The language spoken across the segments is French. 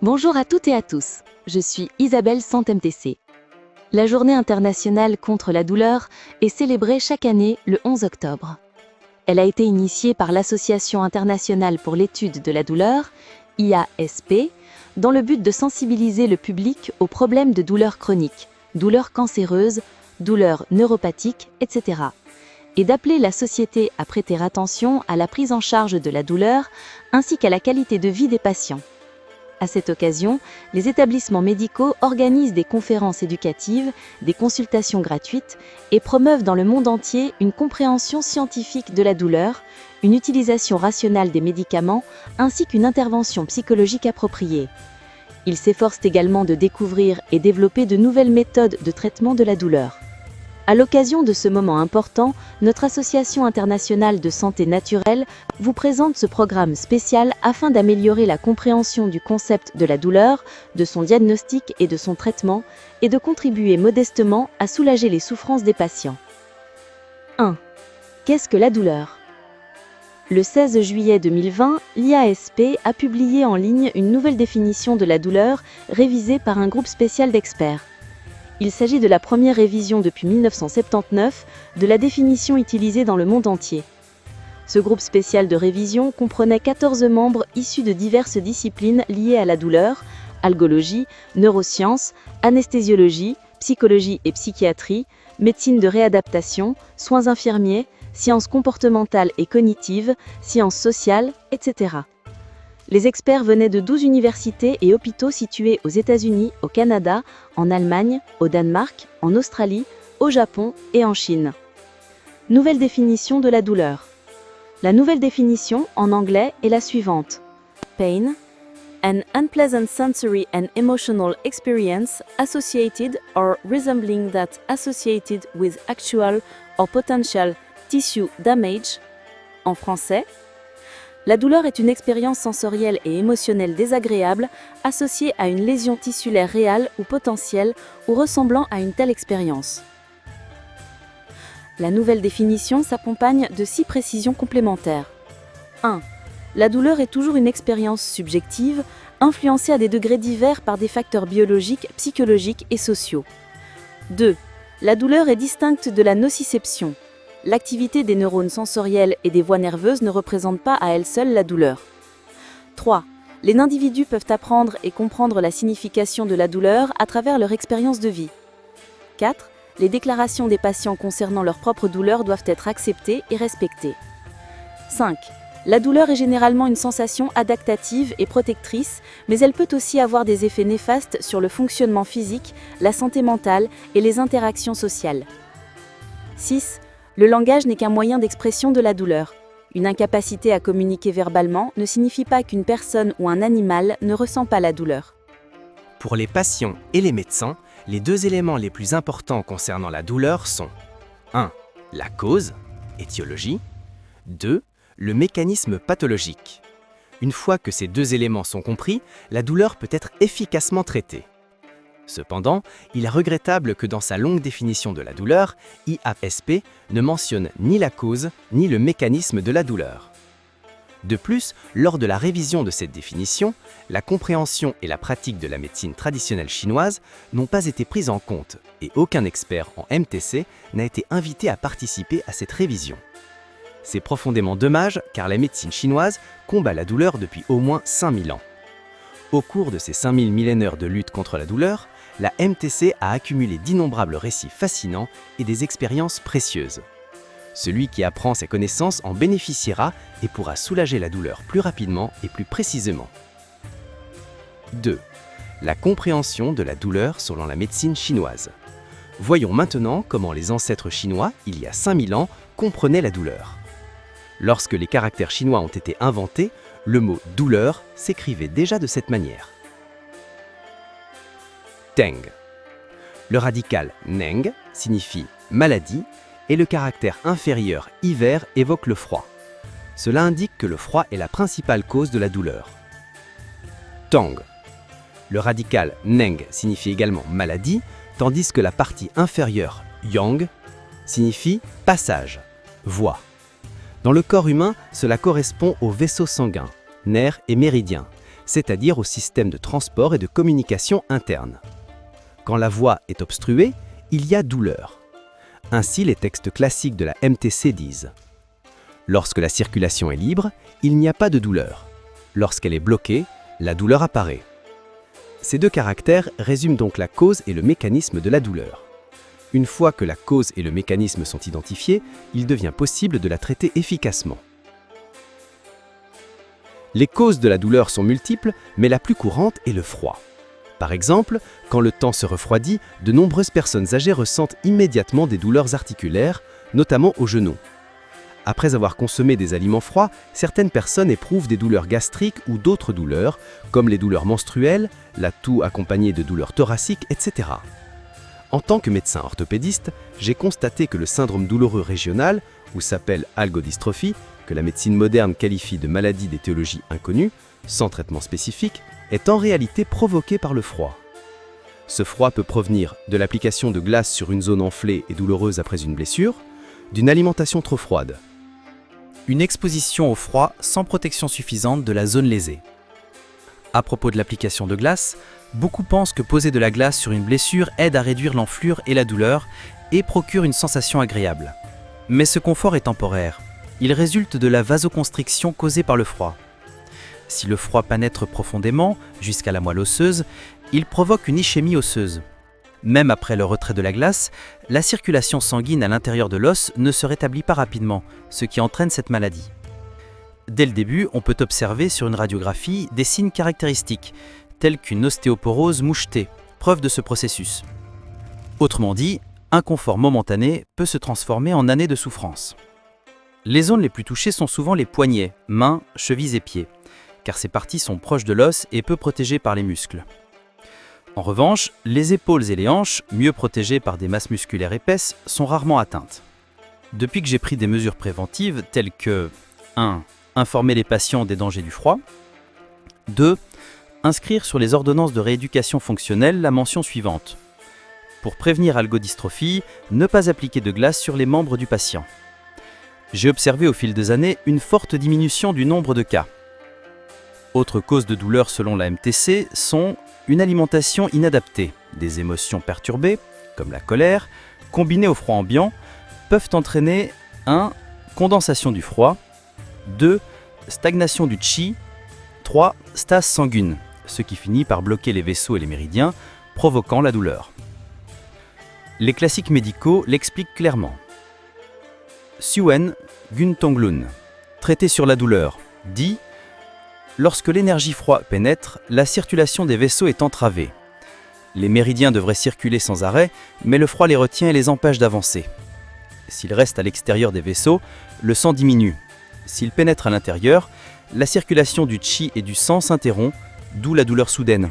Bonjour à toutes et à tous, je suis Isabelle SantMTC. La Journée internationale contre la douleur est célébrée chaque année le 11 octobre. Elle a été initiée par l'Association internationale pour l'étude de la douleur, IASP, dans le but de sensibiliser le public aux problèmes de douleurs chroniques, douleurs cancéreuses, douleurs neuropathiques, etc. et d'appeler la société à prêter attention à la prise en charge de la douleur ainsi qu'à la qualité de vie des patients. À cette occasion, les établissements médicaux organisent des conférences éducatives, des consultations gratuites et promeuvent dans le monde entier une compréhension scientifique de la douleur, une utilisation rationnelle des médicaments ainsi qu'une intervention psychologique appropriée. Ils s'efforcent également de découvrir et développer de nouvelles méthodes de traitement de la douleur. À l'occasion de ce moment important, notre Association internationale de santé naturelle vous présente ce programme spécial afin d'améliorer la compréhension du concept de la douleur, de son diagnostic et de son traitement, et de contribuer modestement à soulager les souffrances des patients. 1. Qu'est-ce que la douleur ? Le 16 juillet 2020, l'IASP a publié en ligne une nouvelle définition de la douleur révisée par un groupe spécial d'experts. Il s'agit de la première révision depuis 1979 de la définition utilisée dans le monde entier. Ce groupe spécial de révision comprenait 14 membres issus de diverses disciplines liées à la douleur, algologie, neurosciences, anesthésiologie, psychologie et psychiatrie, médecine de réadaptation, soins infirmiers, sciences comportementales et cognitives, sciences sociales, etc. Les experts venaient de 12 universités et hôpitaux situés aux États-Unis, au Canada, en Allemagne, au Danemark, en Australie, au Japon et en Chine. Nouvelle définition de la douleur. La nouvelle définition, en anglais, est la suivante. Pain, an unpleasant sensory and emotional experience associated or resembling that associated with actual or potential tissue damage. En français, la douleur est une expérience sensorielle et émotionnelle désagréable associée à une lésion tissulaire réelle ou potentielle ou ressemblant à une telle expérience. La nouvelle définition s'accompagne de 6 précisions complémentaires. 1. La douleur est toujours une expérience subjective, influencée à des degrés divers par des facteurs biologiques, psychologiques et sociaux. 2. La douleur est distincte de la nociception. L'activité des neurones sensoriels et des voies nerveuses ne représente pas à elle seule la douleur. 3. Les individus peuvent apprendre et comprendre la signification de la douleur à travers leur expérience de vie. 4. Les déclarations des patients concernant leur propre douleur doivent être acceptées et respectées. 5. La douleur est généralement une sensation adaptative et protectrice, mais elle peut aussi avoir des effets néfastes sur le fonctionnement physique, la santé mentale et les interactions sociales. 6. Le langage n'est qu'un moyen d'expression de la douleur. Une incapacité à communiquer verbalement ne signifie pas qu'une personne ou un animal ne ressent pas la douleur. Pour les patients et les médecins, les 2 éléments les plus importants concernant la douleur sont 1. La cause, étiologie. 2. Le mécanisme pathologique. Une fois que ces 2 éléments sont compris, la douleur peut être efficacement traitée. Cependant, il est regrettable que dans sa longue définition de la douleur, IASP ne mentionne ni la cause ni le mécanisme de la douleur. De plus, lors de la révision de cette définition, la compréhension et la pratique de la médecine traditionnelle chinoise n'ont pas été prises en compte et aucun expert en MTC n'a été invité à participer à cette révision. C'est profondément dommage car la médecine chinoise combat la douleur depuis au moins 5000 ans. Au cours de ces 5000 millénaires de lutte contre la douleur, la MTC a accumulé d'innombrables récits fascinants et des expériences précieuses. Celui qui apprend ces connaissances en bénéficiera et pourra soulager la douleur plus rapidement et plus précisément. 2. La compréhension de la douleur selon la médecine chinoise. Voyons maintenant comment les ancêtres chinois, il y a 5000 ans, comprenaient la douleur. Lorsque les caractères chinois ont été inventés, le mot « douleur » s'écrivait déjà de cette manière. Teng. Le radical neng signifie maladie et le caractère inférieur hiver évoque le froid. Cela indique que le froid est la principale cause de la douleur. Tong. Le radical neng signifie également maladie, tandis que la partie inférieure yang signifie passage, voie. Dans le corps humain, cela correspond aux vaisseaux sanguins, nerfs et méridiens, c'est-à-dire au système de transport et de communication interne. Quand la voie est obstruée, il y a douleur. Ainsi, les textes classiques de la MTC disent « Lorsque la circulation est libre, il n'y a pas de douleur. Lorsqu'elle est bloquée, la douleur apparaît. » Ces deux caractères résument donc la cause et le mécanisme de la douleur. Une fois que la cause et le mécanisme sont identifiés, il devient possible de la traiter efficacement. Les causes de la douleur sont multiples, mais la plus courante est le froid. Par exemple, quand le temps se refroidit, de nombreuses personnes âgées ressentent immédiatement des douleurs articulaires, notamment aux genoux. Après avoir consommé des aliments froids, certaines personnes éprouvent des douleurs gastriques ou d'autres douleurs, comme les douleurs menstruelles, la toux accompagnée de douleurs thoraciques, etc. En tant que médecin orthopédiste, j'ai constaté que le syndrome douloureux régional, ou s'appelle algodystrophie, que la médecine moderne qualifie de maladie d'étiologie inconnue, sans traitement spécifique, est en réalité provoqué par le froid. Ce froid peut provenir de l'application de glace sur une zone enflée et douloureuse après une blessure, d'une alimentation trop froide. Une exposition au froid sans protection suffisante de la zone lésée. À propos de l'application de glace, beaucoup pensent que poser de la glace sur une blessure aide à réduire l'enflure et la douleur et procure une sensation agréable. Mais ce confort est temporaire. Il résulte de la vasoconstriction causée par le froid. Si le froid pénètre profondément, jusqu'à la moelle osseuse, il provoque une ischémie osseuse. Même après le retrait de la glace, la circulation sanguine à l'intérieur de l'os ne se rétablit pas rapidement, ce qui entraîne cette maladie. Dès le début, on peut observer sur une radiographie des signes caractéristiques, tels qu'une ostéoporose mouchetée, preuve de ce processus. Autrement dit, un confort momentané peut se transformer en années de souffrance. Les zones les plus touchées sont souvent les poignets, mains, chevilles et pieds, car ces parties sont proches de l'os et peu protégées par les muscles. En revanche, les épaules et les hanches, mieux protégées par des masses musculaires épaisses, sont rarement atteintes. Depuis que j'ai pris des mesures préventives telles que 1. Informer les patients des dangers du froid. 2. Inscrire sur les ordonnances de rééducation fonctionnelle la mention suivante. Pour prévenir algodystrophie, ne pas appliquer de glace sur les membres du patient. J'ai observé au fil des années une forte diminution du nombre de cas. Autres causes de douleur selon la MTC sont une alimentation inadaptée, des émotions perturbées, comme la colère, combinées au froid ambiant, peuvent entraîner 1. Condensation du froid, 2. Stagnation du chi, 3. Stase sanguine, ce qui finit par bloquer les vaisseaux et les méridiens, provoquant la douleur. Les classiques médicaux l'expliquent clairement. Suen Guntonglun, traité sur la douleur, dit « Lorsque l'énergie froid pénètre, la circulation des vaisseaux est entravée. Les méridiens devraient circuler sans arrêt, mais le froid les retient et les empêche d'avancer. S'ils restent à l'extérieur des vaisseaux, le sang diminue. S'il pénètre à l'intérieur, la circulation du chi et du sang s'interrompt, d'où la douleur soudaine. »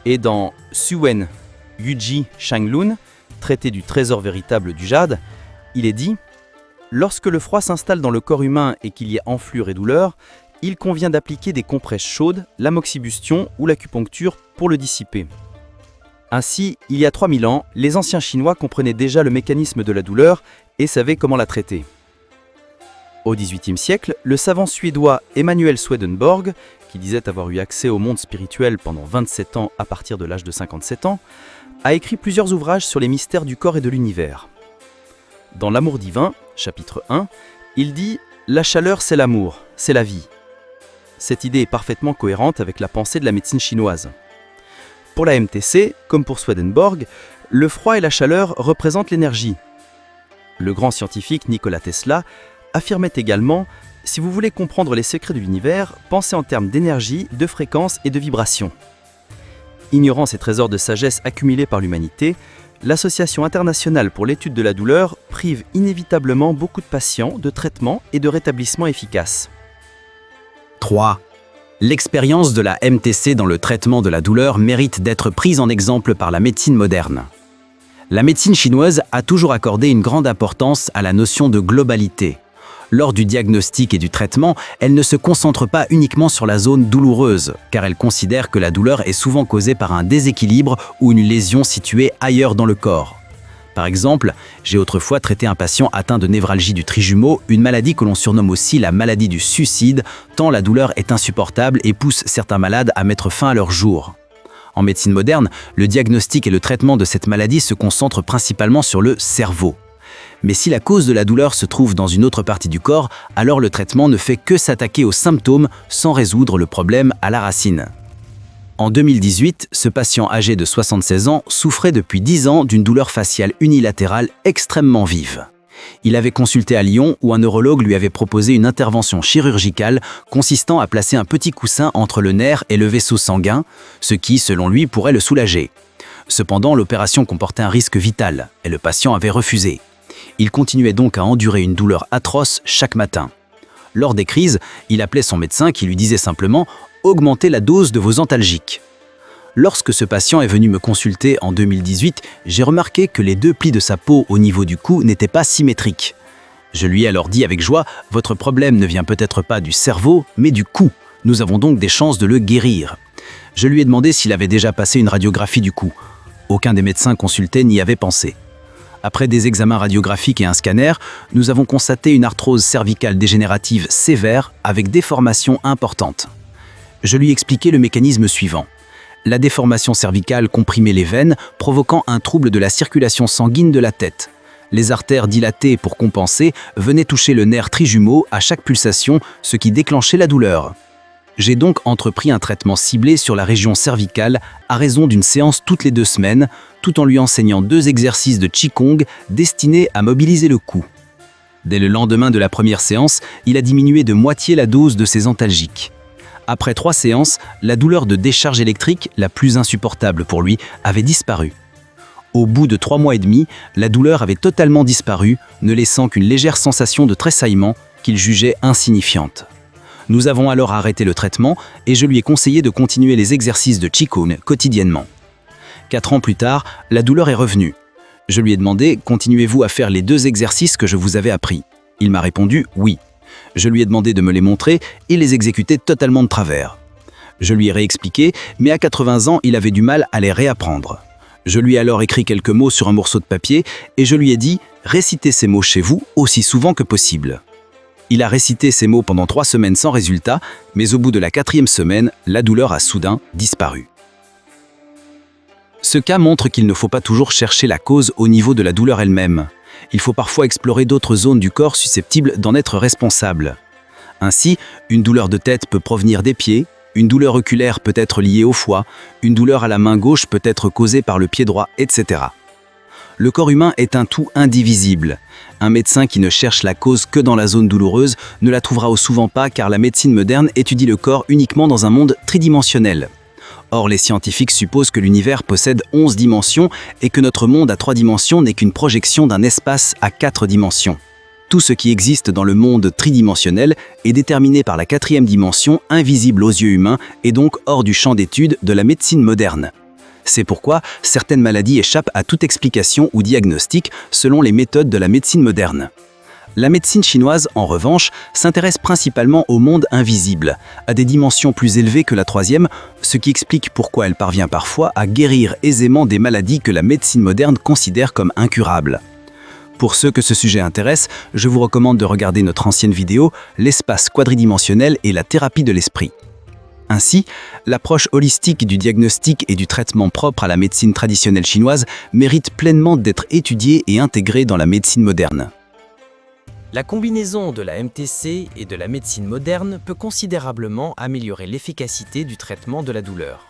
Et dans Suen Yuji Shanglun, traité du trésor véritable du jade, il est dit « Lorsque le froid s'installe dans le corps humain et qu'il y a enflure et douleur, il convient d'appliquer des compresses chaudes, l'amoxibustion ou l'acupuncture pour le dissiper. » Ainsi, il y a 3000 ans, les anciens Chinois comprenaient déjà le mécanisme de la douleur et savaient comment la traiter. Au XVIIIe siècle, le savant suédois Emanuel Swedenborg, qui disait avoir eu accès au monde spirituel pendant 27 ans à partir de l'âge de 57 ans, a écrit plusieurs ouvrages sur les mystères du corps et de l'univers. Dans L'Amour divin, chapitre 1, il dit « La chaleur, c'est l'amour, c'est la vie ». Cette idée est parfaitement cohérente avec la pensée de la médecine chinoise. Pour la MTC, comme pour Swedenborg, le froid et la chaleur représentent l'énergie. Le grand scientifique Nikola Tesla affirmait également « Si vous voulez comprendre les secrets de l'univers, pensez en termes d'énergie, de fréquence et de vibration ». Ignorant ces trésors de sagesse accumulés par l'humanité, l'Association internationale pour l'étude de la douleur prive inévitablement beaucoup de patients de traitements et de rétablissements efficaces. 3. L'expérience de la MTC dans le traitement de la douleur mérite d'être prise en exemple par la médecine moderne. La médecine chinoise a toujours accordé une grande importance à la notion de globalité. Lors du diagnostic et du traitement, elle ne se concentre pas uniquement sur la zone douloureuse, car elle considère que la douleur est souvent causée par un déséquilibre ou une lésion située ailleurs dans le corps. Par exemple, j'ai autrefois traité un patient atteint de névralgie du trijumeau, une maladie que l'on surnomme aussi la maladie du suicide, tant la douleur est insupportable et pousse certains malades à mettre fin à leur jour. En médecine moderne, le diagnostic et le traitement de cette maladie se concentrent principalement sur le cerveau. Mais si la cause de la douleur se trouve dans une autre partie du corps, alors le traitement ne fait que s'attaquer aux symptômes sans résoudre le problème à la racine. En 2018, ce patient âgé de 76 ans souffrait depuis 10 ans d'une douleur faciale unilatérale extrêmement vive. Il avait consulté à Lyon où un neurologue lui avait proposé une intervention chirurgicale consistant à placer un petit coussin entre le nerf et le vaisseau sanguin, ce qui, selon lui, pourrait le soulager. Cependant, l'opération comportait un risque vital et le patient avait refusé. Il continuait donc à endurer une douleur atroce chaque matin. Lors des crises, il appelait son médecin qui lui disait simplement « Augmentez la dose de vos antalgiques ». Lorsque ce patient est venu me consulter en 2018, j'ai remarqué que les deux plis de sa peau au niveau du cou n'étaient pas symétriques. Je lui ai alors dit avec joie « Votre problème ne vient peut-être pas du cerveau, mais du cou. Nous avons donc des chances de le guérir ». Je lui ai demandé s'il avait déjà passé une radiographie du cou. Aucun des médecins consultés n'y avait pensé. Après des examens radiographiques et un scanner, nous avons constaté une arthrose cervicale dégénérative sévère avec déformation importante. Je lui ai expliqué le mécanisme suivant. La déformation cervicale comprimait les veines, provoquant un trouble de la circulation sanguine de la tête. Les artères dilatées pour compenser venaient toucher le nerf trijumeau à chaque pulsation, ce qui déclenchait la douleur. J'ai donc entrepris un traitement ciblé sur la région cervicale à raison d'une séance toutes les 2 semaines, tout en lui enseignant 2 exercices de Qigong destinés à mobiliser le cou. Dès le lendemain de la première séance, il a diminué de moitié la dose de ses antalgiques. Après 3 séances, la douleur de décharge électrique, la plus insupportable pour lui, avait disparu. Au bout de 3 mois et demi, la douleur avait totalement disparu, ne laissant qu'une légère sensation de tressaillement qu'il jugeait insignifiante. Nous avons alors arrêté le traitement et je lui ai conseillé de continuer les exercices de Qigong quotidiennement. 4 ans plus tard, la douleur est revenue. Je lui ai demandé « Continuez-vous à faire les 2 exercices que je vous avais appris ?» Il m'a répondu « Oui ». Je lui ai demandé de me les montrer et les exécuter totalement de travers. Je lui ai réexpliqué, mais à 80 ans, il avait du mal à les réapprendre. Je lui ai alors écrit quelques mots sur un morceau de papier et je lui ai dit « Récitez ces mots chez vous aussi souvent que possible ». Il a récité ces mots pendant 3 semaines sans résultat, mais au bout de la 4e semaine, la douleur a soudain disparu. Ce cas montre qu'il ne faut pas toujours chercher la cause au niveau de la douleur elle-même. Il faut parfois explorer d'autres zones du corps susceptibles d'en être responsables. Ainsi, une douleur de tête peut provenir des pieds, une douleur oculaire peut être liée au foie, une douleur à la main gauche peut être causée par le pied droit, etc. Le corps humain est un tout indivisible. Un médecin qui ne cherche la cause que dans la zone douloureuse ne la trouvera souvent pas car la médecine moderne étudie le corps uniquement dans un monde tridimensionnel. Or, les scientifiques supposent que l'univers possède 11 dimensions et que notre monde à 3 dimensions n'est qu'une projection d'un espace à 4 dimensions. Tout ce qui existe dans le monde tridimensionnel est déterminé par la 4e dimension, invisible aux yeux humains et donc hors du champ d'étude de la médecine moderne. C'est pourquoi certaines maladies échappent à toute explication ou diagnostic selon les méthodes de la médecine moderne. La médecine chinoise, en revanche, s'intéresse principalement au monde invisible, à des dimensions plus élevées que la 3e, ce qui explique pourquoi elle parvient parfois à guérir aisément des maladies que la médecine moderne considère comme incurables. Pour ceux que ce sujet intéresse, je vous recommande de regarder notre ancienne vidéo « L'espace quadridimensionnel et la thérapie de l'esprit ». Ainsi, l'approche holistique du diagnostic et du traitement propre à la médecine traditionnelle chinoise mérite pleinement d'être étudiée et intégrée dans la médecine moderne. La combinaison de la MTC et de la médecine moderne peut considérablement améliorer l'efficacité du traitement de la douleur.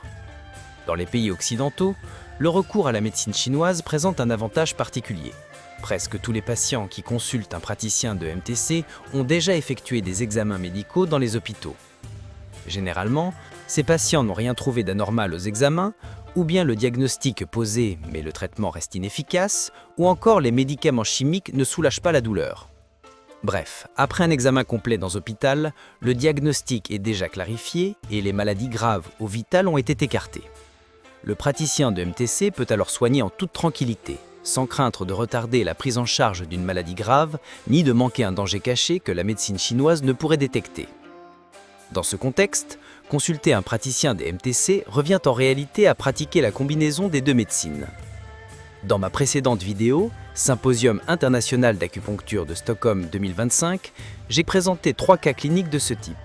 Dans les pays occidentaux, le recours à la médecine chinoise présente un avantage particulier. Presque tous les patients qui consultent un praticien de MTC ont déjà effectué des examens médicaux dans les hôpitaux. Généralement, ces patients n'ont rien trouvé d'anormal aux examens, ou bien le diagnostic posé mais le traitement reste inefficace, ou encore les médicaments chimiques ne soulagent pas la douleur. Bref, après un examen complet dans l'hôpital, le diagnostic est déjà clarifié et les maladies graves ou vitales ont été écartées. Le praticien de MTC peut alors soigner en toute tranquillité, sans craindre de retarder la prise en charge d'une maladie grave, ni de manquer un danger caché que la médecine chinoise ne pourrait détecter. Dans ce contexte, consulter un praticien des MTC revient en réalité à pratiquer la combinaison des 2 médecines. Dans ma précédente vidéo, Symposium international d'acupuncture de Stockholm 2025, j'ai présenté 3 cas cliniques de ce type.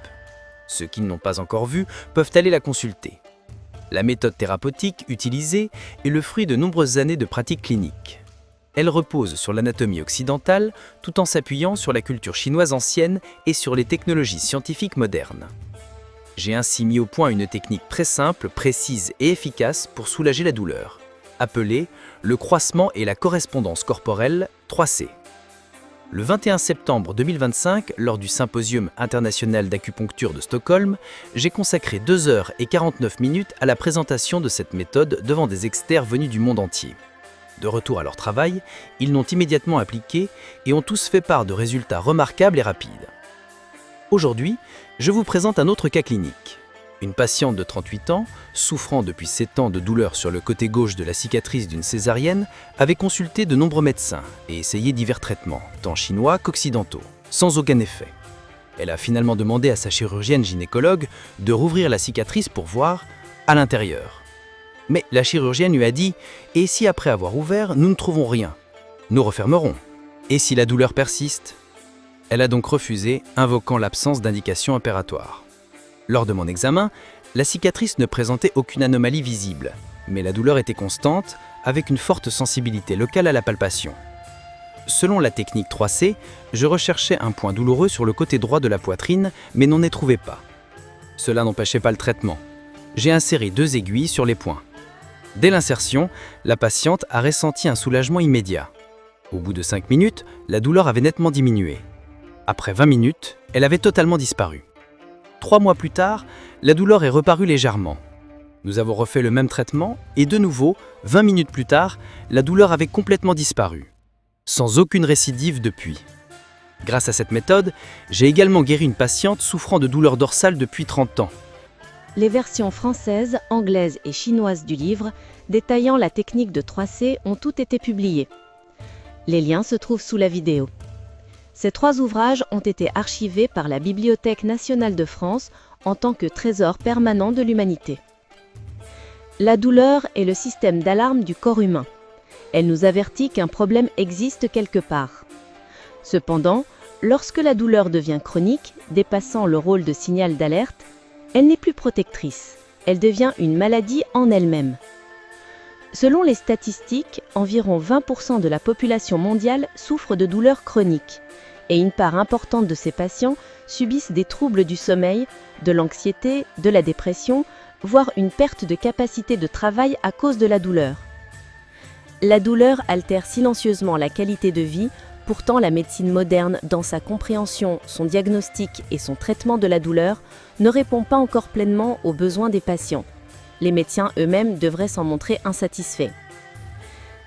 Ceux qui ne l'ont pas encore vu peuvent aller la consulter. La méthode thérapeutique utilisée est le fruit de nombreuses années de pratique clinique. Elle repose sur l'anatomie occidentale tout en s'appuyant sur la culture chinoise ancienne et sur les technologies scientifiques modernes. J'ai ainsi mis au point une technique très simple, précise et efficace pour soulager la douleur, appelée le croisement et la correspondance corporelle 3C. Le 21 septembre 2025, lors du Symposium international d'acupuncture de Stockholm, j'ai consacré 2 heures et 49 minutes à la présentation de cette méthode devant des experts venus du monde entier. De retour à leur travail, ils l'ont immédiatement appliqué et ont tous fait part de résultats remarquables et rapides. Aujourd'hui, je vous présente un autre cas clinique. Une patiente de 38 ans, souffrant depuis 7 ans de douleurs sur le côté gauche de la cicatrice d'une césarienne, avait consulté de nombreux médecins et essayé divers traitements, tant chinois qu'occidentaux, sans aucun effet. Elle a finalement demandé à sa chirurgienne gynécologue de rouvrir la cicatrice pour voir à l'intérieur. Mais la chirurgienne lui a dit « Et si après avoir ouvert, nous ne trouvons rien? Nous refermerons. Et si la douleur persiste ?» Elle a donc refusé, invoquant l'absence d'indication opératoire. Lors de mon examen, la cicatrice ne présentait aucune anomalie visible, mais la douleur était constante, avec une forte sensibilité locale à la palpation. Selon la technique 3C, je recherchais un point douloureux sur le côté droit de la poitrine, mais n'en ai trouvé pas. Cela n'empêchait pas le traitement. J'ai inséré 2 aiguilles sur les points. Dès l'insertion, la patiente a ressenti un soulagement immédiat. Au bout de 5 minutes, la douleur avait nettement diminué. Après 20 minutes, elle avait totalement disparu. 3 mois plus tard, la douleur est reparue légèrement. Nous avons refait le même traitement et de nouveau, 20 minutes plus tard, la douleur avait complètement disparu. Sans aucune récidive depuis. Grâce à cette méthode, j'ai également guéri une patiente souffrant de douleurs dorsales depuis 30 ans. Les versions françaises, anglaises et chinoises du livre, détaillant la technique de 3C, ont toutes été publiées. Les liens se trouvent sous la vidéo. Ces 3 ouvrages ont été archivés par la Bibliothèque nationale de France en tant que trésor permanent de l'humanité. La douleur est le système d'alarme du corps humain. Elle nous avertit qu'un problème existe quelque part. Cependant, lorsque la douleur devient chronique, dépassant le rôle de signal d'alerte, elle n'est plus protectrice, elle devient une maladie en elle-même. Selon les statistiques, environ 20% de la population mondiale souffre de douleurs chroniques, et une part importante de ces patients subissent des troubles du sommeil, de l'anxiété, de la dépression, voire une perte de capacité de travail à cause de la douleur. La douleur altère silencieusement la qualité de vie. Pourtant, la médecine moderne, dans sa compréhension, son diagnostic et son traitement de la douleur, ne répond pas encore pleinement aux besoins des patients. Les médecins eux-mêmes devraient s'en montrer insatisfaits.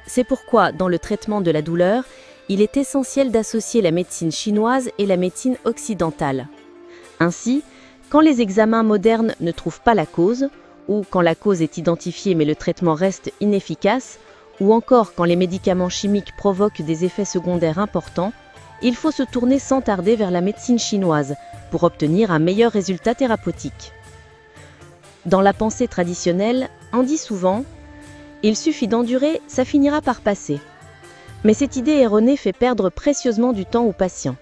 C'est pourquoi, dans le traitement de la douleur, il est essentiel d'associer la médecine chinoise et la médecine occidentale. Ainsi, quand les examens modernes ne trouvent pas la cause, ou quand la cause est identifiée mais le traitement reste inefficace, ou encore quand les médicaments chimiques provoquent des effets secondaires importants, il faut se tourner sans tarder vers la médecine chinoise pour obtenir un meilleur résultat thérapeutique. Dans la pensée traditionnelle, on dit souvent « il suffit d'endurer, ça finira par passer ». Mais cette idée erronée fait perdre précieusement du temps aux patients.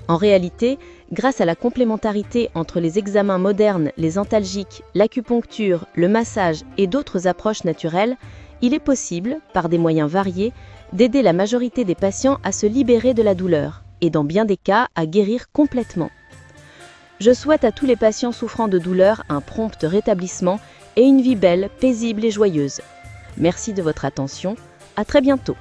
En réalité, grâce à la complémentarité entre les examens modernes, les antalgiques, l'acupuncture, le massage et d'autres approches naturelles, il est possible, par des moyens variés, d'aider la majorité des patients à se libérer de la douleur et dans bien des cas à guérir complètement. Je souhaite à tous les patients souffrant de douleur un prompt rétablissement et une vie belle, paisible et joyeuse. Merci de votre attention, à très bientôt.